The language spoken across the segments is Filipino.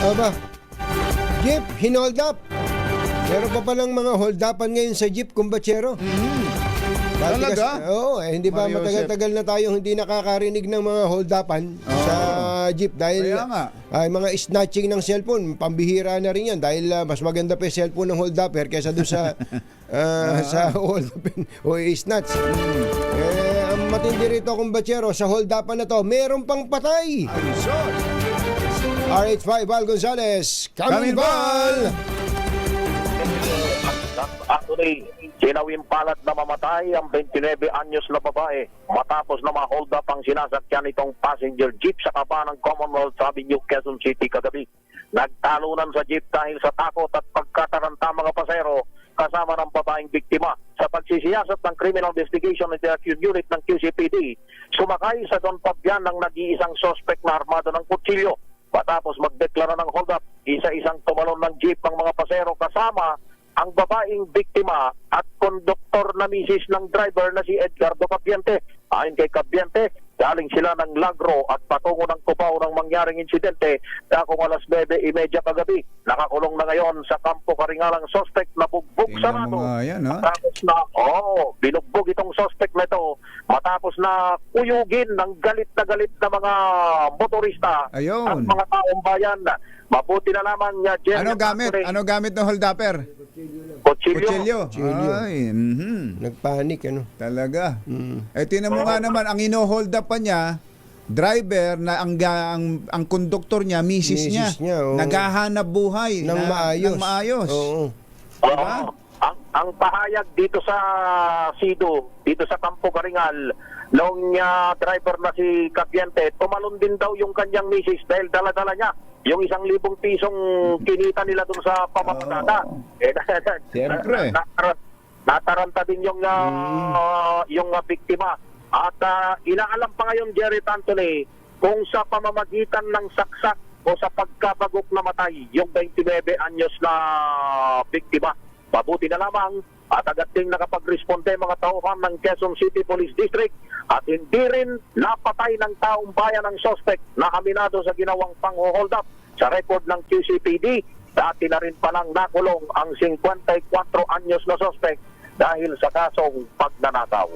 Aba, jeep, hinold up. Meron pa palang mga hold upan ngayon sa jeep, kumbatsero. Talaga? Oo, hindi ba Mario matagal-tagal na tayong hindi nakakarinig ng mga hold upan sa jeep dahil Kaya nga. ay mga snatching ng cellphone, pambihira na rin yan dahil mas maganda pa yung cellphone ng hold upper kaysa doon sa sa hold up o snatch. Ang matindi rito kumbatsero, sa hold upan na to, meron pang patay. Ayun. RH5 Val Gonzales, Coming Val! Actually, sinawing palad na mamatay ang 29 anyos na babae matapos na ma-hold up ang sinasakyan nitong passenger jeep sa kaba ng Commonwealth Avenue, Quezon City kagabi. Nagtalunan sa jeep dahil sa takot at pagkataranta mga pasero kasama ng babaeng biktima. Sa pagsisiyasat ng Criminal Investigation Interactive Unit ng QCPD, sumakay sa Don Fabian ng nag-iisang suspect na armado ng kutsilyo. Matapos magdeklara ng hold up, isa-isang tumalon ng jeep ang mga pasero kasama ang babaeng biktima at konduktor na misis ng driver na si Edgardo Cabiente. Ayon kay Cabiente, galing sila ng Lagro at patungo ng Cubao ng mangyaring insidente dakong alas 9:30 kagabi. Nakakulong na ngayon sa Kampo Karingalang suspect na bugbog Tingnan mo sarado. nga yan, ha? Matapos na, binugbog itong suspect na ito matapos na kuyugin ng galit na mga motorista Ayun. at mga taong bayan. Mabuti na lamang niya, Jerry. Ano gamit ng hold upper? Kutsilyo. Kutsilyo. Ay, Nagpanik, ano? talaga. Tinan mo nga naman, ang ino-hold up pa niya, driver na ang konduktor niya, misis niya, oo. naghahanap buhay Nang maayos. Oo. Diba? Ang pahayag dito sa Sido, dito sa Kampo Karingal, noong driver na si Cabiente, tumalon din daw yung kanyang misis dahil dala-dala niya yung 1,000 pisong kinita nila dun sa pamapatada. Siyempre. Nataranta din yung biktima. At inaalam pa ngayon, Jerry Anthony, kung sa pamamagitan ng saksak o sa pagkabagok na matay yung 29 anyos na biktima. Mabuti na lamang at agad ding nakapagresponde mga tauhan ng Quezon City Police District at hindi rin napatay ng taong bayan ng suspect na aminado sa ginawang pang-hold up. Sa record ng QCPD, dati na rin palang nakulong ang 54 anyos na suspect dahil sa kasong pagnanakaw.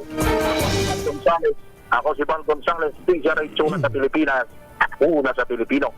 Ako si Val Gonzales, DZRH sa Pilipinas, una sa Pilipino.